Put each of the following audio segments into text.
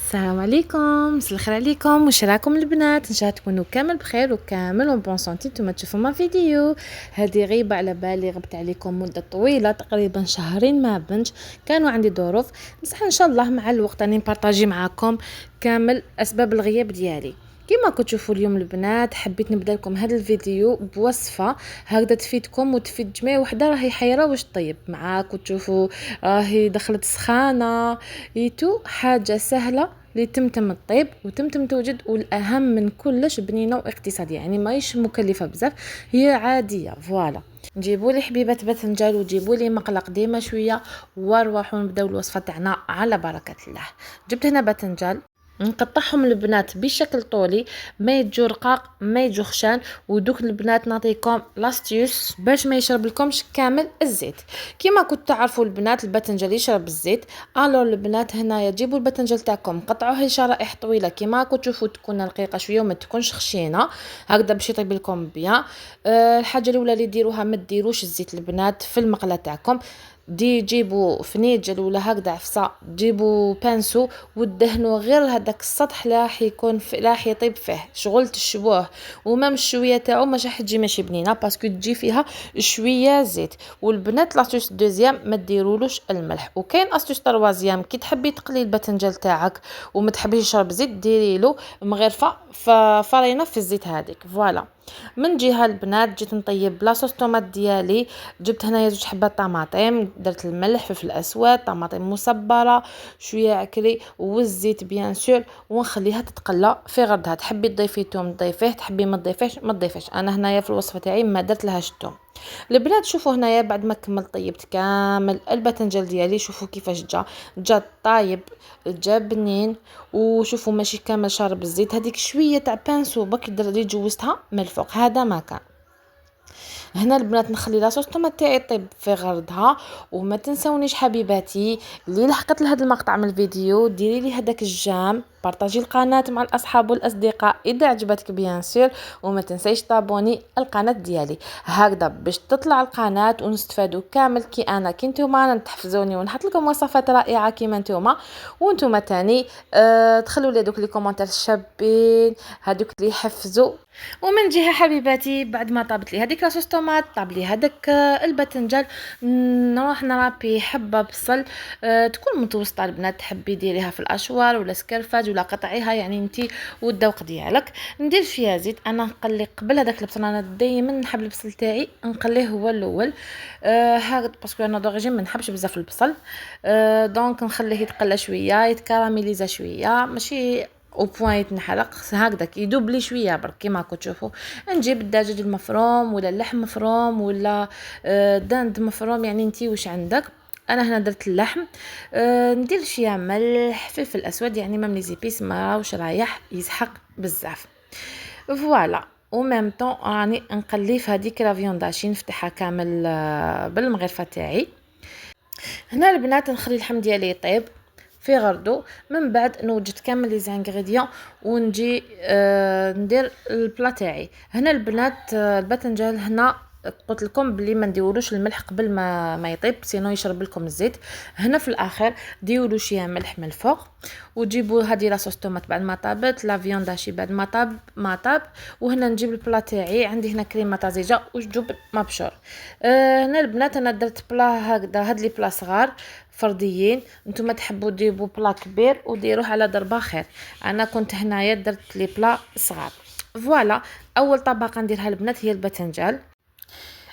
السلام عليكم، مساء الخير عليكم. واش راكم البنات؟ ان شاء الله تكونوا كامل بخير وكامل بون سونتي. نتوما تشوفوا ما فيديو هذه غيبه على بالي، غبت عليكم مده طويله تقريبا شهرين ما بنش، كانوا عندي ظروف، بصح ان شاء الله مع الوقت راني نبارطاجي معاكم كامل اسباب الغياب ديالي. كما كنتوا تشوفوا اليوم البنات حبيت نبدا لكم هذا الفيديو بوصفه هكذا تفيدكم وتفيد جميع وحده راهي حيره واش طيب معاك وتشوفوا راهي دخلت سخانه يتو حاجه سهله لتمتم الطيب وتمتم توجد، والاهم من كلش بنينه واقتصاديه، يعني ماهيش مكلفه بزاف، هي عاديه. فوالا نجيبوا لي حبيبات باذنجان وجيبوا لي مقله قديمه شويه وروحوا نبداو الوصفه تاعنا على بركه الله. جبت هنا باذنجان نقطعهم البنات بشكل طولي، ما يجو رقاق ما يجو خشان، ودوك البنات نعطيكم لاستيوس باش ما يشرب لكمش كامل الزيت. كيما كنت تعرفوا البنات الباذنجان يشرب الزيت، الو البنات هنايا جيبوا الباذنجان تاعكم قطعوه شرائح طويله كيما كنت تشوفوا، تكون رقيقه شويه وما تكونش خشينه هكذا باش يطيب لكم بيان. الحاجه الاولى اللي ديروها ما ديروش الزيت البنات في المقله تاعكم، جيبوا فنيجل ولا هكذا عفسه، جيبوا بانسو ودهنوا غير هذاك السطح راح يكون راح يطيب فيه شغل تشبوه، ومام الشويه تاعو مش راح تجي ماشي بنينه باسكو تجي فيها شويه زيت. والبنات لاستوس دوزيام ما ديرولوش الملح. وكاين استوس تروازيام كي تحبي تقلي الباذنجان تاعك وما تحبيش يشرب زيت ديري له مغرفه فرينه في الزيت هذيك. فوالا من جهه البنات جيت نطيب لاصوص طوماط ديالي، جبت هنايا 2 حبات طماطم، درت الملح فلفل اسود طماطم مصبره شويه عكري والزيت بيان سور، ونخليها تتقلى في غردها. تحبي تضيفي توم ضيفيه، تحبي ما تضيفيش ما تضيفيش. انا هنايا في الوصفه تاعي ما درت لهاش الثوم. البنات شوفوا هنايا بعد ما كملت طيبت كامل الباذنجان ديالي، شوفوا كيفاش جا طايب، جا بنين، وشوفوا ماشي كامل شارب الزيت، هذيك شويه تاع بانسو بك اللي جوزتها من الفوق هذا ما كان. هنا البنات نخلي لاصوص طوماط تاعي طيب في غردها. وما تنسونيش حبيباتي اللي لحقت لهذا المقطع من الفيديو ديري لي هذاك الجام، بارطاجي القناه مع الاصحاب والاصدقاء اذا عجبتك بيان سور، وما تنسيش تابوني القناه ديالي هكذا باش تطلع القناه ونستفادوا كامل كي انا كي نتوما تحفزوني ونحط لكم وصفات رائعه كيما نتوما. وانتوما تاني تخلوا لي دوك لي كومونتير شابين هذوك اللي يحفزوا. ومن جهه حبيباتي بعد ما طابت لي هذيك لاصوص طوماط طاب لي هذاك الباذنجان، نروح نرابي حبه بصل تكون متوسطه البنات، تحبي ديريها في الاشوار ولا سكرفاج ولا قطعيها يعني انتي والذوق ديالك. ندير فيها زيت، انا نقلي قبل هذاك البصل، انا دائما نحب البصل تاعي نقليه هو الاول هكذا باسكو انا دوريجين ما نحبش بزاف البصل. دونك نخليه يتقلى شويه يتكراميليزا شويه ماشي او بوين يتنحرق هكذاك يدوب لي شويه برك. كيما راكم تشوفوا نجيب الدجاج المفروم ولا اللحم مفروم ولا دند مفروم، يعني انتي واش عندك. انا هنا درت اللحم، ندير فيها ملح فلفل اسود، يعني مام لي زيبيس ما واش رايح يسحق بزاف. فوالا وميم طون راني نقلي في هذيك لا فيونداشي نفتحها كامل بالمغرفه تاعي. هنا البنات نخلي اللحم ديالي يطيب في غردو، من بعد نوجد كامل لي زانغريديون ونجي ندير البلا تاعي. هنا البنات الباذنجان هنا قلت لكم بلي ما نديرولوش الملح قبل ما يطيب سينو يشرب لكم الزيت. هنا في الاخر ديروا شويه ملح من الفوق، وتجيبوا هذه لاصوص طوماط بعد ما طابت، لا فيونداشي بعد ما طاب. وهنا نجيب البلا تاعي، عندي هنا كريمه طازجه وجبن مبشور. هنا البنات انا درت بلا هكذا، هاد لي بلا صغار فرديين، نتوما تحبوا ديروا بلا كبير وديروه على ضربه خير. انا كنت هنايا درت لي بلا صغار. فوالا اول طبقه نديرها البنات هي الباذنجان.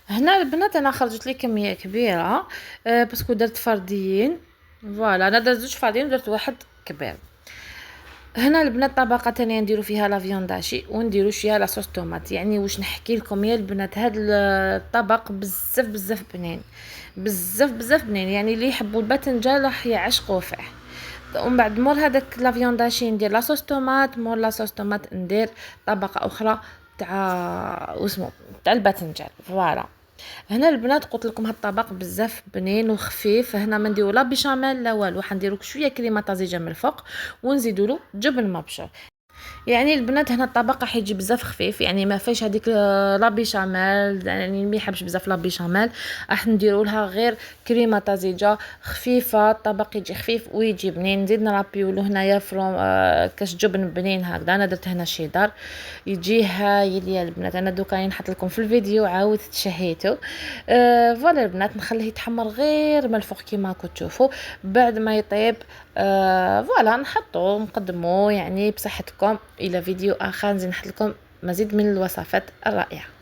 هنا البنات انا خرجت لي كميه كبيره باسكو درت فرديين. فوالا انا درت 2 فرديين درت واحد كبير. هنا البنات طبقه ثانيه نديرو فيها لا فيونداشي ونديرو شويه لاصوص طوماط. يعني واش نحكي لكم يا البنات هذا الطبق بزاف بزاف بنين، بزاف بزاف بنين، يعني اللي يحبوا الباذنجان راح يعشقوا فيه. ومن بعد مور هذاك لا فيونداشي ندير لاصوص طوماط، مور لاصوص طوماط ندير طبقه اخرى تاع واسمو تاع الباذنجان. فوالا هنا البنات قلت لكم هاد الطبق بزاف بنين وخفيف. هنا ما نديرو لا بيشاميل لا والو، حنديرو شويه كريمه طازجه من الفوق ونزيدوا له جبن مبشور. يعني البنات هنا الطبق راح يجي بزاف خفيف، يعني ما فيش هذيك لا بيشاميل، يعني ما يحبش بزاف لا بيشاميل راح نديروا لها غير كريمه طازجه خفيفه. الطبق يجي خفيف ويجي بنين. نزيد نرابيو له هنايا فروم كاش جبن بنين هكذا. انا درت هنا شيدر يجي هايل يا البنات. انا دوكا نحط لكم في الفيديو عاود تشهيتو. فوالا البنات نخليه يتحمر غير من الفوق كيما راكم تشوفوا. بعد ما يطيب فوالا نحطو نقدمو يعني بصحتكم. الى فيديو اخر نزيد نحط لكم مزيد من الوصفات الرائعه.